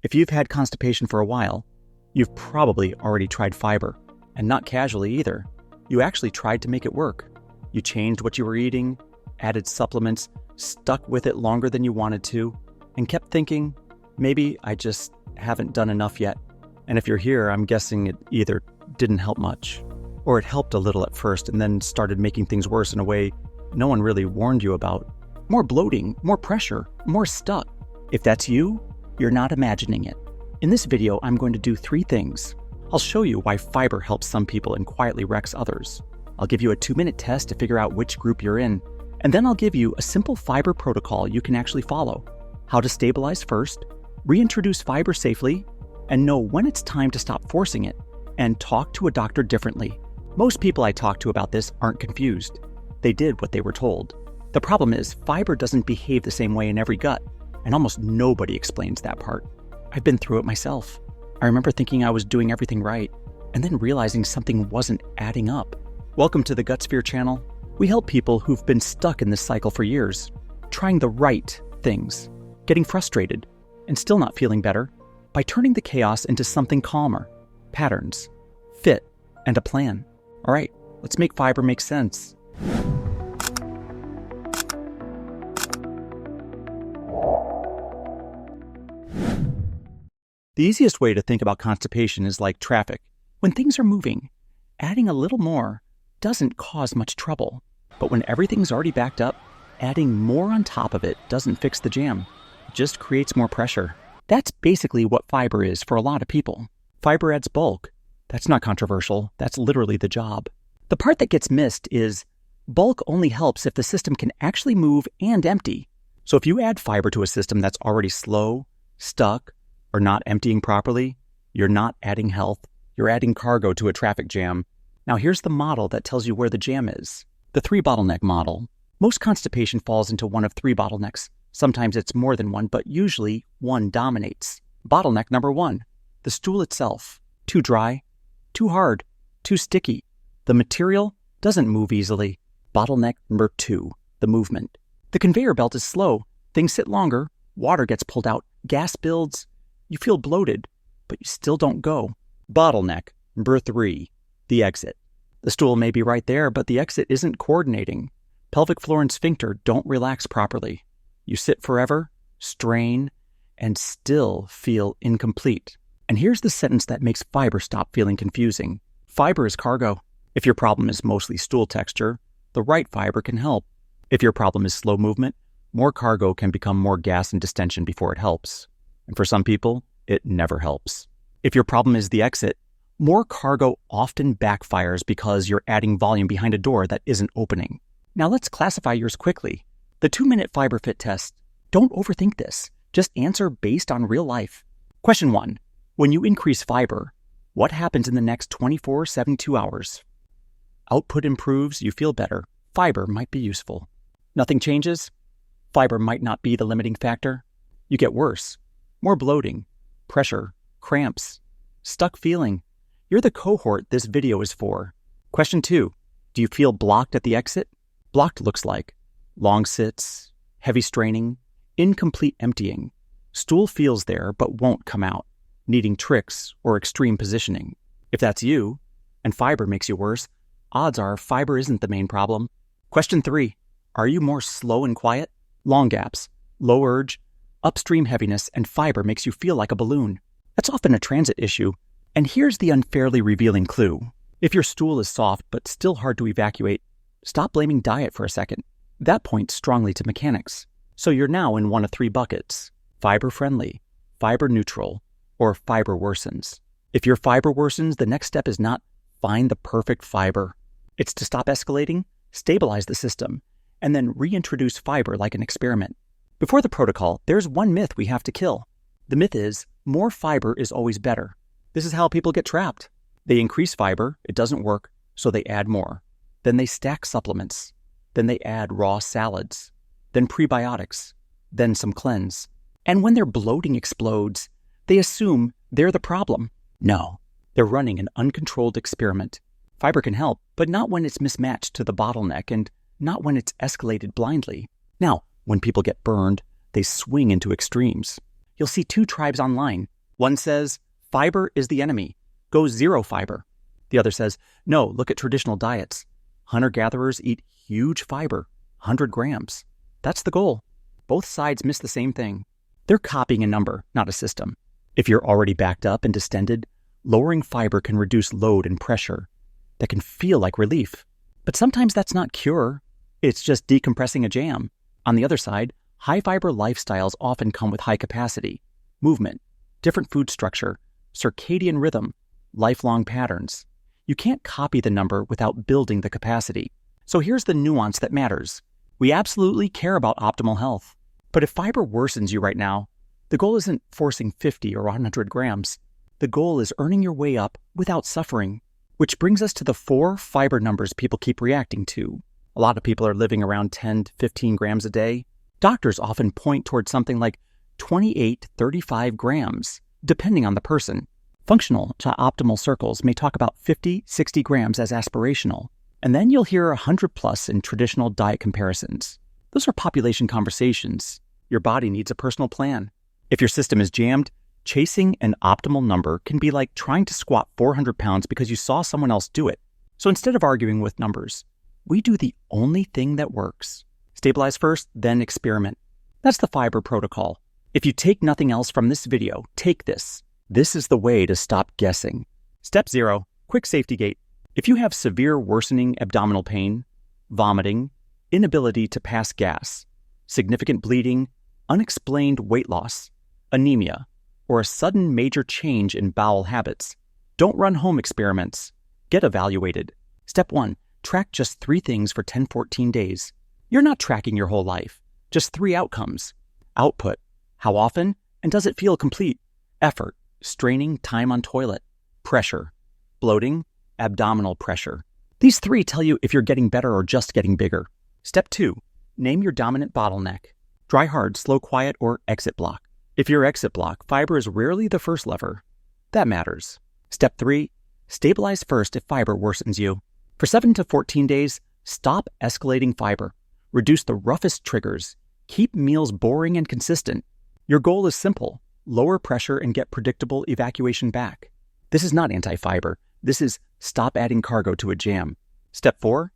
If you've had constipation for a while, you've probably already tried fiber, and not casually either. You actually tried to make it work. You changed what you were eating, added supplements, stuck with it longer than you wanted to, and kept thinking, maybe I just haven't done enough yet. And if you're here, I'm guessing it either didn't help much, or it helped a little at first and then started making things worse in a way no one really warned you about. More bloating, more pressure, more stuck. If that's you, you're not imagining it. In this video, I'm going to do 3 things. I'll show you why fiber helps some people and quietly wrecks others. I'll give you a 2-minute test to figure out which group you're in. And then I'll give you a simple fiber protocol you can actually follow. How to stabilize first, reintroduce fiber safely, and know when it's time to stop forcing it, and talk to a doctor differently. Most people I talk to about this aren't confused. They did what they were told. The problem is, fiber doesn't behave the same way in every gut, and almost nobody explains that part. I've been through it myself. I remember thinking I was doing everything right, and then realizing something wasn't adding up. Welcome to the Gutsphere channel. We help people who've been stuck in this cycle for years, trying the right things, getting frustrated, and still not feeling better, by turning the chaos into something calmer, patterns, fit, and a plan. All right, let's make fiber make sense. The easiest way to think about constipation is like traffic. When things are moving, adding a little more doesn't cause much trouble. But when everything's already backed up, adding more on top of it doesn't fix the jam. It just creates more pressure. That's basically what fiber is for a lot of people. Fiber adds bulk. That's not controversial. That's literally the job. The part that gets missed is bulk only helps if the system can actually move and empty. So if you add fiber to a system that's already slow, stuck, or not emptying properly, you're not adding health. You're adding cargo to a traffic jam. Now here's the model that tells you where the jam is. The 3 bottleneck model. Most constipation falls into one of 3 bottlenecks. Sometimes it's more than one, but usually one dominates. Bottleneck number 1, the stool itself. Too dry, too hard, too sticky. The material doesn't move easily. Bottleneck number 2, the movement. The conveyor belt is slow. Things sit longer, water gets pulled out, gas builds. You feel bloated, but you still don't go. Bottleneck number 3, the exit. The stool may be right there, but the exit isn't coordinating. Pelvic floor and sphincter don't relax properly. You sit forever, strain, and still feel incomplete. And here's the sentence that makes fiber stop feeling confusing. Fiber is cargo. If your problem is mostly stool texture, the right fiber can help. If your problem is slow movement, more cargo can become more gas and distension before it helps. And for some people, it never helps. If your problem is the exit, more cargo often backfires because you're adding volume behind a door that isn't opening. Now let's classify yours quickly. The 2-minute fiber fit test. Don't overthink this. Just answer based on real life. Question 1. When you increase fiber, what happens in the next 72 hours? Output improves, you feel better. Fiber might be useful. Nothing changes? Fiber might not be the limiting factor. You get worse. More bloating, pressure, cramps, stuck feeling. You're the cohort this video is for. Question 2. Do you feel blocked at the exit? Blocked looks like long sits, heavy straining, incomplete emptying. Stool feels there but won't come out, needing tricks or extreme positioning. If that's you, and fiber makes you worse, odds are fiber isn't the main problem. Question 3. Are you more slow and quiet? Long gaps, low urge, upstream heaviness, and fiber makes you feel like a balloon. That's often a transit issue. And here's the unfairly revealing clue. If your stool is soft but still hard to evacuate, stop blaming diet for a second. That points strongly to mechanics. So you're now in one of 3 buckets: fiber-friendly, fiber-neutral, or fiber worsens. If your fiber worsens, the next step is not find the perfect fiber. It's to stop escalating, stabilize the system, and then reintroduce fiber like an experiment. Before the protocol, there's one myth we have to kill. The myth is more fiber is always better. This is how people get trapped. They increase fiber, it doesn't work, so they add more. Then they stack supplements. Then they add raw salads. Then prebiotics. Then some cleanse. And when their bloating explodes, they assume they're the problem. No, they're running an uncontrolled experiment. Fiber can help, but not when it's mismatched to the bottleneck and not when it's escalated blindly. Now, when people get burned, they swing into extremes. you'll see two tribes online. One says, fiber is the enemy. Go zero fiber. The other says, no, look at traditional diets. Hunter-gatherers eat huge fiber, 100 grams. That's the goal. Both sides miss the same thing. They're copying a number, not a system. If you're already backed up and distended, lowering fiber can reduce load and pressure. That can feel like relief. But sometimes that's not cure. It's just decompressing a jam. On the other side, high-fiber lifestyles often come with high capacity, movement, different food structure, circadian rhythm, lifelong patterns. You can't copy the number without building the capacity. So here's the nuance that matters. We absolutely care about optimal health. But if fiber worsens you right now, the goal isn't forcing 50 or 100 grams. The goal is earning your way up without suffering. Which brings us to the 4 fiber numbers people keep reacting to. A lot of people are living around 10 to 15 grams a day. Doctors often point towards something like 28 to 35 grams, depending on the person. Functional to optimal circles may talk about 50, 60 grams as aspirational. And then you'll hear 100 plus in traditional diet comparisons. Those are population conversations. Your body needs a personal plan. If your system is jammed, chasing an optimal number can be like trying to squat 400 pounds because you saw someone else do it. So instead of arguing with numbers, we do the only thing that works. Stabilize first, then experiment. That's the fiber protocol. If you take nothing else from this video, take this. This is the way to stop guessing. Step 0, quick safety gate. If you have severe worsening abdominal pain, vomiting, inability to pass gas, significant bleeding, unexplained weight loss, anemia, or a sudden major change in bowel habits, don't run home experiments. Get evaluated. Step 1, track just 3 things for 10-14 days. You're not tracking your whole life, just 3 outcomes. Output, how often, and does it feel complete? Effort, straining time on toilet. Pressure, bloating, abdominal pressure. These 3 tell you if you're getting better or just getting bigger. Step 2, name your dominant bottleneck. Dry hard, slow quiet, or exit block. If you're exit block, fiber is rarely the first lever. That matters. Step 3, stabilize first if fiber worsens you. For 7 to 14 days, stop escalating fiber. Reduce the roughest triggers. Keep meals boring and consistent. Your goal is simple. Lower pressure and get predictable evacuation back. This is not anti-fiber. This is stop adding cargo to a jam. Step 4,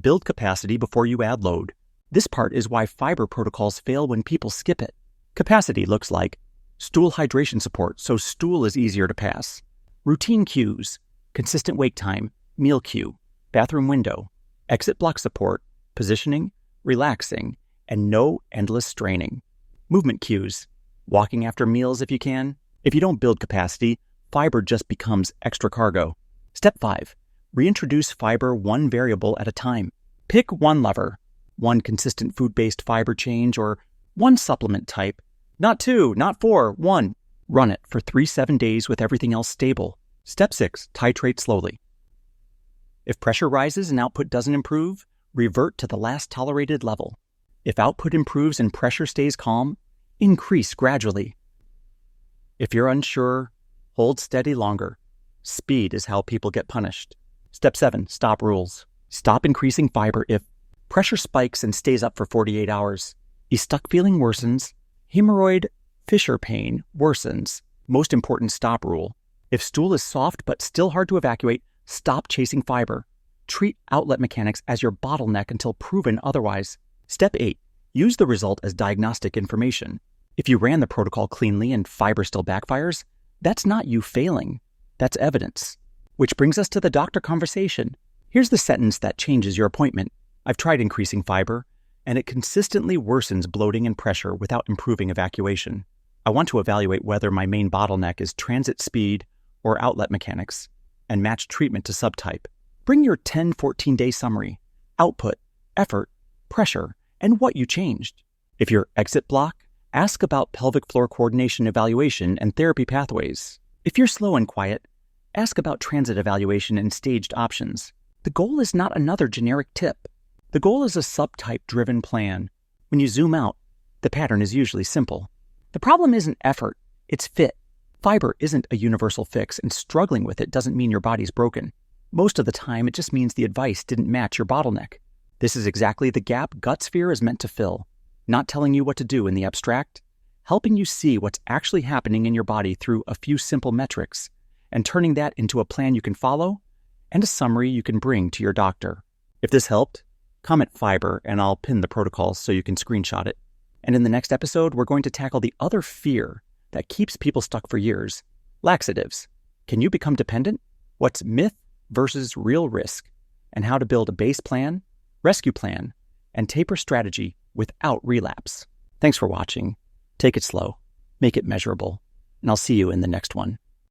build capacity before you add load. This part is why fiber protocols fail when people skip it. Capacity looks like stool hydration support, so stool is easier to pass. Routine cues, consistent wake time, meal cue, bathroom window, exit block support, positioning, relaxing, and no endless straining. Movement cues, walking after meals if you can. If you don't build capacity, fiber just becomes extra cargo. Step 5, reintroduce fiber 1 variable at a time. Pick 1 lever, 1 consistent food-based fiber change, or 1 supplement type. Not 2, not 4, 1. Run it for 3-7 days with everything else stable. Step 6, titrate slowly. If pressure rises and output doesn't improve, revert to the last tolerated level. If output improves and pressure stays calm, increase gradually. If you're unsure, hold steady longer. Speed is how people get punished. Step 7, stop rules. Stop increasing fiber if pressure spikes and stays up for 48 hours. Stuck feeling worsens. Hemorrhoid fissure pain worsens. Most important stop rule. If stool is soft but still hard to evacuate, stop chasing fiber. Treat outlet mechanics as your bottleneck until proven otherwise. Step 8. Use the result as diagnostic information. If you ran the protocol cleanly and fiber still backfires, that's not you failing. That's evidence. Which brings us to the doctor conversation. Here's the sentence that changes your appointment. I've tried increasing fiber, and it consistently worsens bloating and pressure without improving evacuation. I want to evaluate whether my main bottleneck is transit speed or outlet mechanics, and match treatment to subtype. Bring your 10-14 day summary, output, effort, pressure, and what you changed. If you're exit block, ask about pelvic floor coordination evaluation and therapy pathways. If you're slow and quiet, ask about transit evaluation and staged options. The goal is not another generic tip. The goal is a subtype-driven plan. When you zoom out, the pattern is usually simple. The problem isn't effort, it's fit. Fiber isn't a universal fix, and struggling with it doesn't mean your body's broken. Most of the time, it just means the advice didn't match your bottleneck. This is exactly the gap Gutsphere is meant to fill. Not telling you what to do in the abstract, helping you see what's actually happening in your body through a few simple metrics, and turning that into a plan you can follow and a summary you can bring to your doctor. If this helped, comment fiber and I'll pin the protocol so you can screenshot it. And in the next episode, we're going to tackle the other fear that keeps people stuck for years: laxatives. Can you become dependent? What's myth versus real risk? And how to build a base plan, rescue plan, and taper strategy without relapse. Thanks for watching. Take it slow, make it measurable, and I'll see you in the next one.